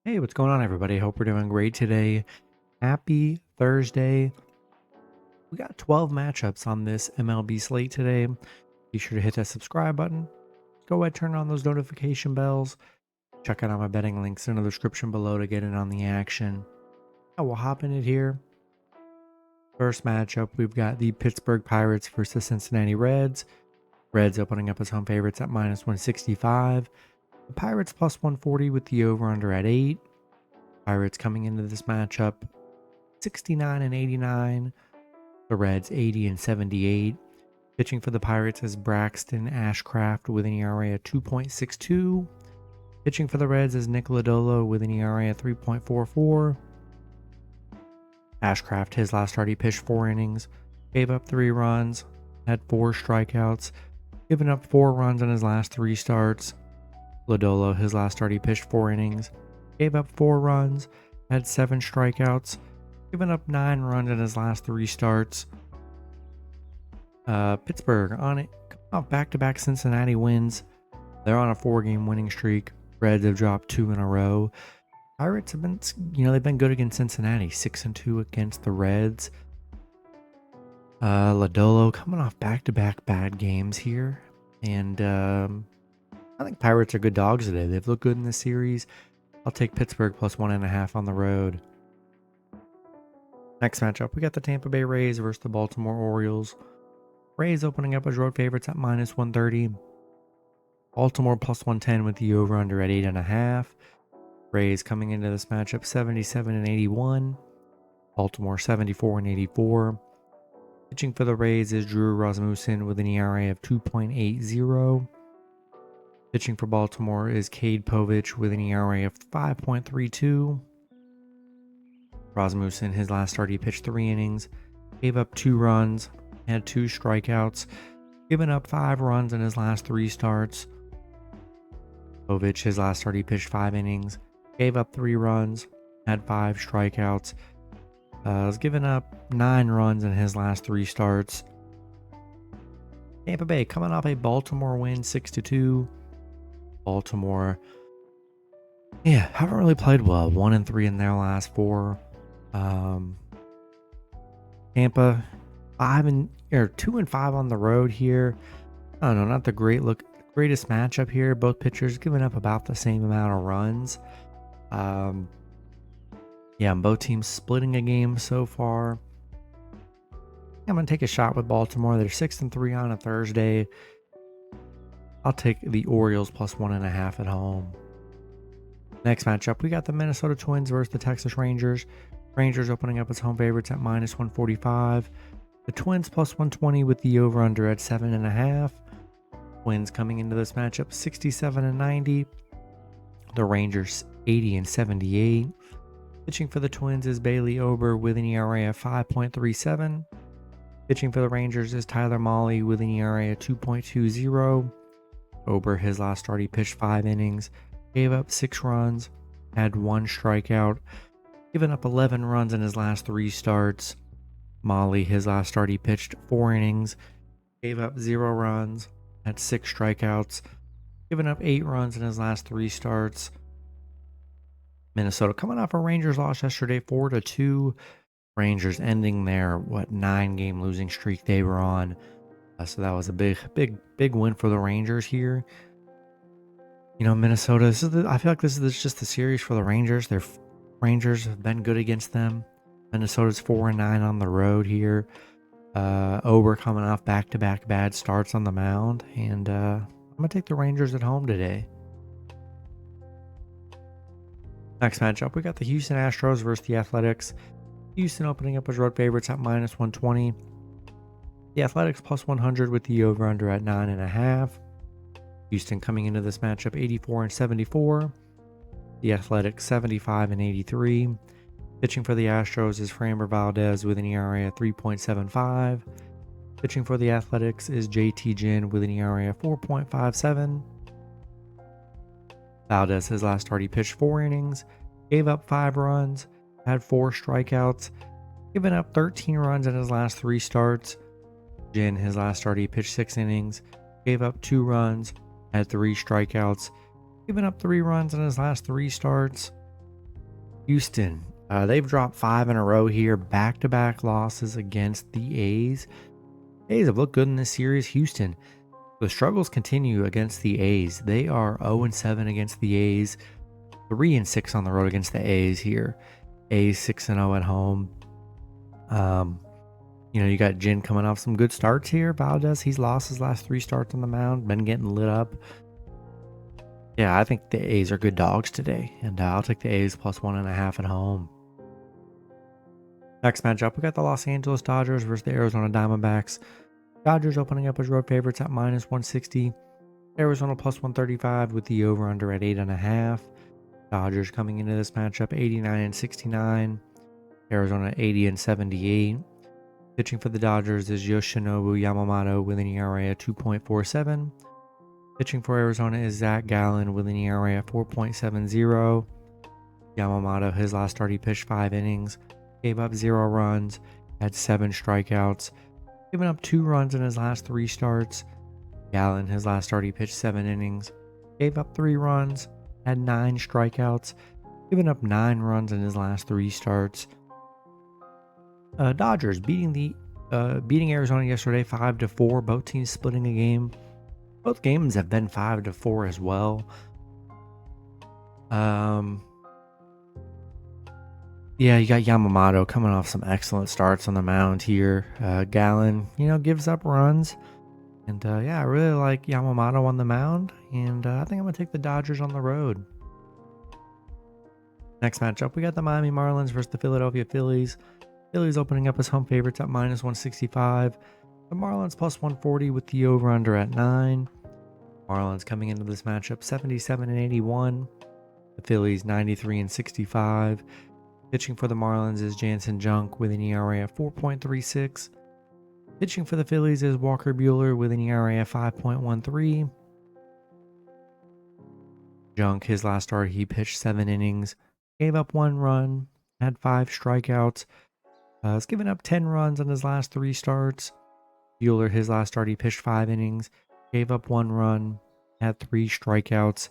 Hey, what's going on, everybody? Hope we're doing great today. Happy Thursday. We got 12 matchups on this MLB slate today. Be sure to hit that subscribe button. Go ahead, turn on those notification bells. Check out all my betting links in the description below to get in on the action. Now we'll hop in it here. First matchup, we've got the Pittsburgh Pirates versus Cincinnati Reds. Reds opening up as home favorites at -165. The Pirates +140 with the over-under at 8. Pirates coming into this matchup 69 and 89. The Reds 80 and 78. Pitching for the Pirates is Braxton Ashcraft with an ERA of 2.62. Pitching for the Reds is Nick Lodolo with an ERA of 3.44. Ashcraft, his last start, he pitched 4 innings, gave up 3 runs, had 4 strikeouts, given up 4 runs in his last 3 starts. Lodolo, his last start, he pitched 4 innings, gave up 4 runs, had 7 strikeouts, given up 9 runs in his last 3 starts. Pittsburgh on it, off back-to-back Cincinnati wins. They're on a 4-game winning streak. Reds have dropped 2 in a row. Pirates have been, they've been good against Cincinnati, 6-2 against the Reds. Lodolo coming off back-to-back bad games here, and I think Pirates are good dogs today. They've looked good in this series. I'll take Pittsburgh +1.5 on the road. Next matchup, we got the Tampa Bay Rays versus the Baltimore Orioles. Rays opening up as road favorites at -130. Baltimore +110 with the over-under at 8.5. Rays coming into this matchup 77 and 81. Baltimore 74 and 84. Pitching for the Rays is Drew Rasmussen with an ERA of 2.80. Pitching for Baltimore is Cade Povich with an ERA of 5.32. Rasmussen, his last start, he pitched 3 innings, gave up 2 runs, had 2 strikeouts, given up 5 runs in his last 3 starts. Povich, his last start, he pitched 5 innings, gave up 3 runs, had 5 strikeouts, has given up 9 runs in his last 3 starts. Tampa Bay coming off a Baltimore win 6-2. Baltimore, haven't really played well. 1-3 in their last 4. Tampa 2-5 on the road here. I don't know, not the greatest matchup here. Both pitchers giving up about the same amount of runs. Both teams splitting a game so far. I'm gonna take a shot with Baltimore. They're 6-3 on a Thursday. I'll take the Orioles +1.5 at home. Next matchup, we got the Minnesota Twins versus the Texas Rangers. Rangers opening up as home favorites at -145. The Twins +120 with the over-under at 7.5. Twins coming into this matchup 67 and 90. The Rangers 80 and 78. Pitching for the Twins is Bailey Ober with an ERA of 5.37. Pitching for the Rangers is Tyler Mahle with an ERA of 2.20. Ober, his last start, he pitched 5 innings, gave up 6 runs, had 1 strikeout, given up 11 runs in his last 3 starts. Mahle, his last start, he pitched 4 innings, gave up 0 runs, had 6 strikeouts, given up 8 runs in his last 3 starts. Minnesota coming off a Rangers loss yesterday, 4-2. Rangers ending their 9-game losing streak they were on. So that was a big win for the Rangers here. Minnesota, I feel like this is just the series for the Rangers. Rangers have been good against them. Minnesota's 4-9 on the road here. Ober coming off back-to-back bad starts on the mound. And I'm going to take the Rangers at home today. Next matchup, we got the Houston Astros versus the Athletics. Houston opening up as road favorites at -120. The Athletics +100 with the over-under at 9.5. Houston coming into this matchup 84 and 74. The Athletics 75 and 83. Pitching for the Astros is Framber Valdez with an ERA of 3.75. Pitching for the Athletics is JT Ginn with an ERA of 4.57. Valdez, his last start, he pitched 4 innings, gave up 5 runs, had 4 strikeouts, given up 13 runs in his last 3 starts. Ginn, his last start, he pitched 6 innings, gave up 2 runs, had 3 strikeouts, given up 3 runs in his last 3 starts. Houston, they've dropped 5 in a row here, back-to-back losses against the A's. A's have looked good in this series. Houston, the struggles continue against the A's. They are 0-7 against the A's, 3-6 on the road against the A's here. A's 6-0 at home. You got Jin coming off some good starts here. Valdez, he's lost his last 3 starts on the mound, been getting lit up. Yeah, I think the A's are good dogs today, and I'll take the A's plus 1.5 at home. Next matchup, we got the Los Angeles Dodgers versus the Arizona Diamondbacks. Dodgers opening up as road favorites at minus 160. Arizona plus 135 with the over-under at 8.5. Dodgers coming into this matchup 89-69. Arizona 80-78. Pitching for the Dodgers is Yoshinobu Yamamoto with an ERA at 2.47. Pitching for Arizona is Zach Gallen with an ERA at 4.70. Yamamoto, his last start, he pitched 5 innings, gave up 0 runs, had 7 strikeouts, given up 2 runs in his last 3 starts. Gallen, his last start, he pitched 7 innings, gave up 3 runs, had 9 strikeouts, given up 9 runs in his last 3 starts. Dodgers beating Arizona yesterday 5-4. Both teams splitting a game. Both games have been 5-4 as well. Yeah, you got Yamamoto coming off some excellent starts on the mound here. Gallen, gives up runs. And I really like Yamamoto on the mound. And I think I'm going to take the Dodgers on the road. Next matchup, we got the Miami Marlins versus the Philadelphia Phillies. Phillies opening up as home favorites at minus 165. The Marlins plus 140 with the over-under at 9. Marlins coming into this matchup 77-81. The Phillies 93-65. Pitching for the Marlins is Jansen Junk with an ERA of 4.36. Pitching for the Phillies is Walker Buehler with an ERA of 5.13. Junk, his last start, he pitched 7 innings, gave up 1 run, had 5 strikeouts. Has given up 10 runs in his last 3 starts. Buehler, his last start, he pitched 5 innings, gave up 1 run, had 3 strikeouts.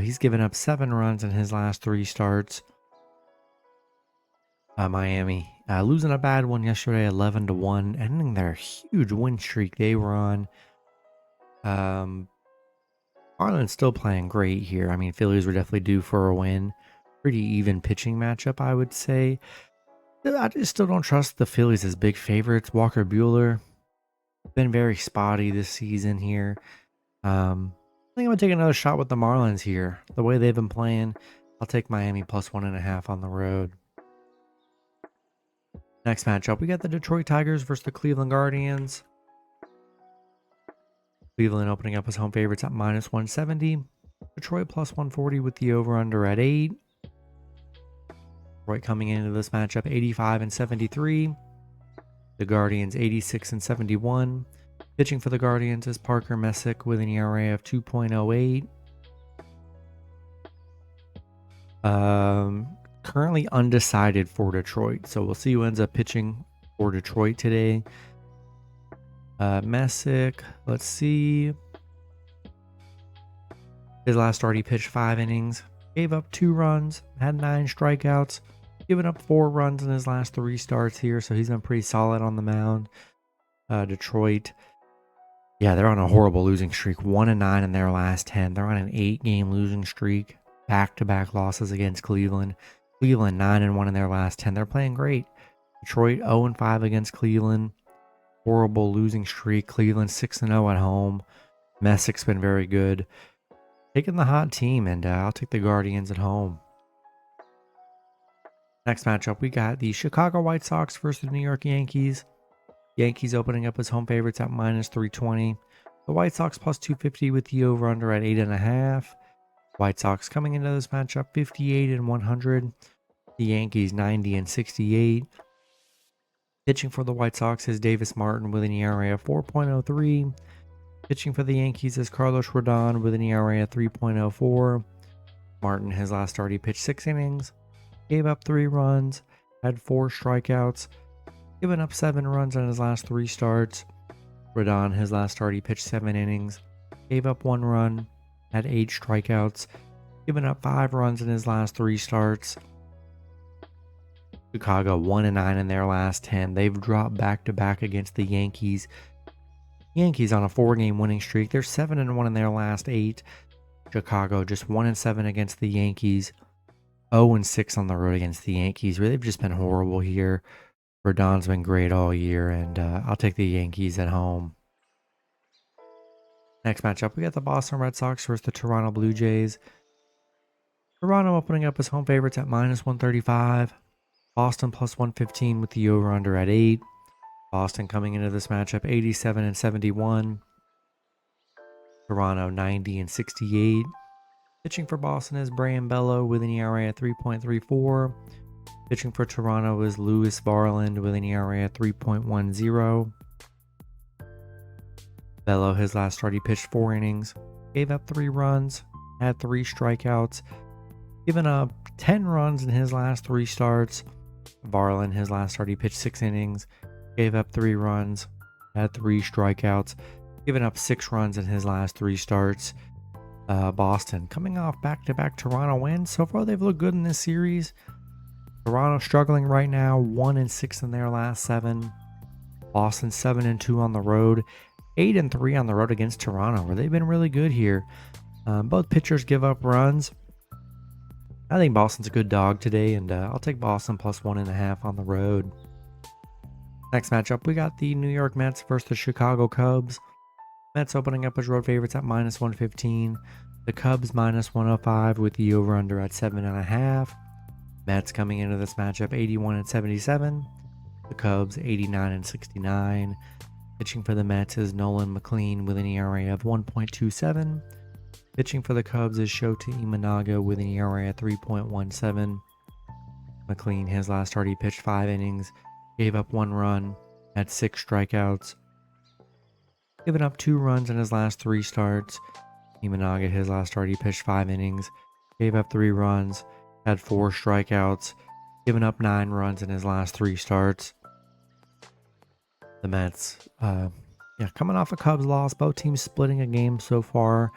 He's given up 7 runs in his last 3 starts. Miami losing a bad one yesterday, 11-1, ending their huge win streak they were on. Marlins still playing great here. I mean, Phillies were definitely due for a win. Pretty even pitching matchup, I would say. I just still don't trust the Phillies as big favorites. Walker Buehler been very spotty this season here. I think I'm going to take another shot with the Marlins here. The way they've been playing, I'll take Miami plus 1.5 on the road. Next matchup, we got the Detroit Tigers versus the Cleveland Guardians. Cleveland opening up as home favorites at minus 170. Detroit plus 140 with the over-under at 8. Detroit coming into this matchup 85-73. The Guardians 86-71. Pitching for the Guardians is Parker Messick with an ERA of 2.08. Currently undecided for Detroit, so we'll see who ends up pitching for Detroit today. Messick, let's see. His last start, he pitched 5 innings, gave up 2 runs, had 9 strikeouts, given up 4 runs in his last 3 starts here, so he's been pretty solid on the mound. Detroit, yeah, they're on a horrible losing streak, 1-9 in their last 10. They're on an 8-game losing streak, back-to-back losses against Cleveland. Cleveland 9-1 in their last 10. They're playing great. Detroit 0-5 against Cleveland. Horrible losing streak. Cleveland 6-0 at home. Messick's been very good. Taking the hot team, and I'll take the Guardians at home. Next matchup, we got the Chicago White Sox versus the New York Yankees. Yankees opening up as home favorites at minus 320. The White Sox plus 250 with the over-under at 8.5. White Sox coming into this matchup 58-100. The Yankees 90-68. Pitching for the White Sox is Davis Martin with an ERA of 4.03. Pitching for the Yankees is Carlos Rodon with an ERA of 3.04. Martin, his last start, he pitched 6 innings, gave up 3 runs, had 4 strikeouts, given up 7 runs in his last 3 starts. Rodon, his last start, he pitched 7 innings, gave up 1 run, had 8 strikeouts, given up 5 runs in his last 3 starts. Chicago 1-9 in their last 10. They've dropped back-to-back against the Yankees. Yankees on a 4-game winning streak. They're 7-1 in their last 8. Chicago just 1-7 against the Yankees. 0-6 on the road against the Yankees. They've just been horrible here. Rodon's been great all year, and I'll take the Yankees at home. Next matchup, we got the Boston Red Sox versus the Toronto Blue Jays. Toronto opening up as home favorites at -135. Boston +115 with the over-under at 8. Boston coming into this matchup 87-71. Toronto 90-68. Pitching for Boston is Brian Bello with an ERA at 3.34. Pitching for Toronto is Lewis Varland with an ERA at 3.10. Bello, his last start, he pitched 4 innings, gave up 3 runs, had 3 strikeouts, given up 10 runs in his last 3 starts. Varland, his last start, he pitched 6 innings, gave up 3 runs, had 3 strikeouts, given up 6 runs in his last 3 starts. Boston coming off back-to-back Toronto wins. So far, they've looked good in this series. Toronto struggling right now, 1-6 in their last 7. Boston 7-2 on the road, 8-3 on the road against Toronto, where they've been really good here. Both pitchers give up runs. I think Boston's a good dog today, and I'll take Boston +1.5 on the road. Next matchup, we got the New York Mets versus the Chicago Cubs. Mets opening up as road favorites at -115. The Cubs -105 with the over-under at 7.5. Mets coming into this matchup 81-77. The Cubs 89-69. Pitching for the Mets is Nolan McLean with an ERA of 1.27. Pitching for the Cubs is Shota Imanaga with an ERA at 3.17. McLean, his last start, he pitched 5 innings, gave up 1 run, had 6 strikeouts, given up 2 runs in his last 3 starts. Imanaga, his last start, he pitched 5 innings, gave up 3 runs, had 4 strikeouts, given up 9 runs in his last 3 starts. The Mets, coming off a Cubs loss, both teams splitting a game so far.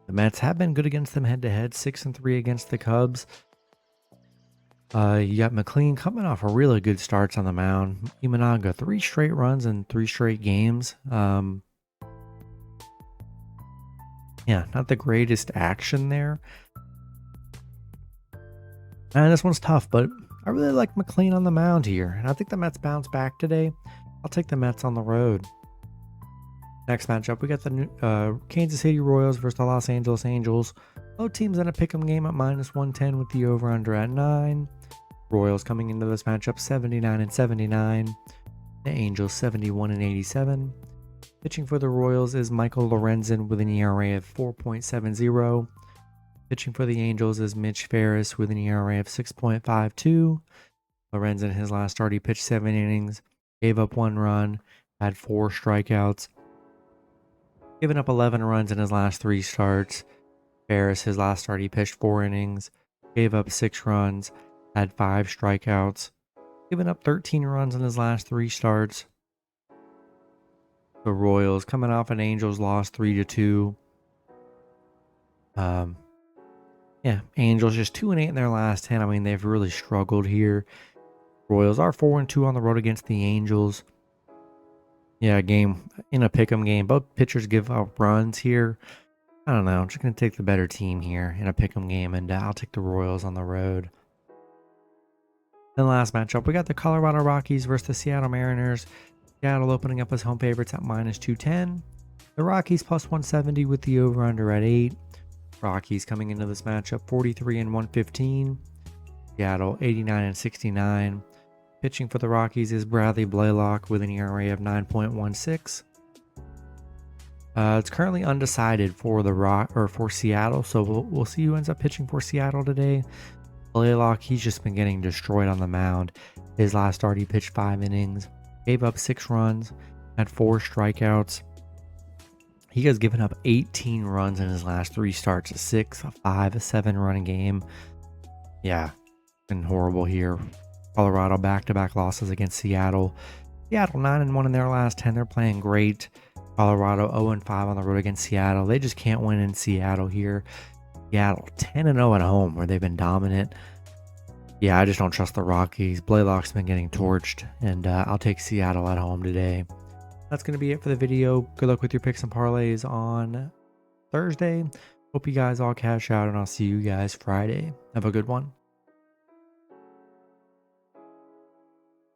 The Mets have been good against them head-to-head, 6-3 against the Cubs. You got McLean coming off a really good starts on the mound. Imanaga, 3 straight runs in 3 straight games. Not the greatest action there. And this one's tough, but I really like McLean on the mound here. And I think the Mets bounce back today. I'll take the Mets on the road. Next matchup, we got the Kansas City Royals versus the Los Angeles Angels. Both teams in a pick'em game at -110 with the over-under at 9. Royals coming into this matchup 79-79. The Angels 71-87. Pitching for the Royals is Michael Lorenzen with an ERA of 4.70. Pitching for the Angels is Mitch Ferris with an ERA of 6.52. Lorenzen, his last start, he pitched 7 innings, gave up 1 run, had 4 strikeouts, given up 11 runs in his last 3 starts. Ferris, his last start, he pitched 4 innings, gave up 6 runs, had 5 strikeouts, given up 13 runs in his last 3 starts. The Royals coming off an Angels loss 3-2. Angels just 2-8 in their last 10. I mean, they've really struggled here. Royals are 4-2 on the road against the Angels. Game in a pick'em game. Both pitchers give up runs here. I don't know. I'm just going to take the better team here in a pick'em game, and I'll take the Royals on the road. Then last matchup, we got the Colorado Rockies versus the Seattle Mariners. Seattle opening up as home favorites at -210. The Rockies +170 with the over-under at 8. Rockies coming into this matchup 43-115. Seattle 89-69. Pitching for the Rockies is Bradley Blaylock with an ERA of 9.16. It's currently undecided for for Seattle, so we'll see who ends up pitching for Seattle today. Blaylock, he's just been getting destroyed on the mound. His last start, he pitched 5 innings, gave up 6 runs, had 4 strikeouts. He has given up 18 runs in his last 3 starts, a 6, a 5, a 7-run game. Been horrible here. Colorado back-to-back losses against Seattle. Seattle 9-1 in their last 10. They're playing great. Colorado 0-5 on the road against Seattle. They just can't win in Seattle here. Seattle 10-0 at home, where they've been dominant. Yeah, I just don't trust the Rockies. Blaylock's been getting torched, and I'll take Seattle at home today. That's going to be it for the video. Good luck with your picks and parlays on Thursday. Hope you guys all cash out, and I'll see you guys Friday. Have a good one.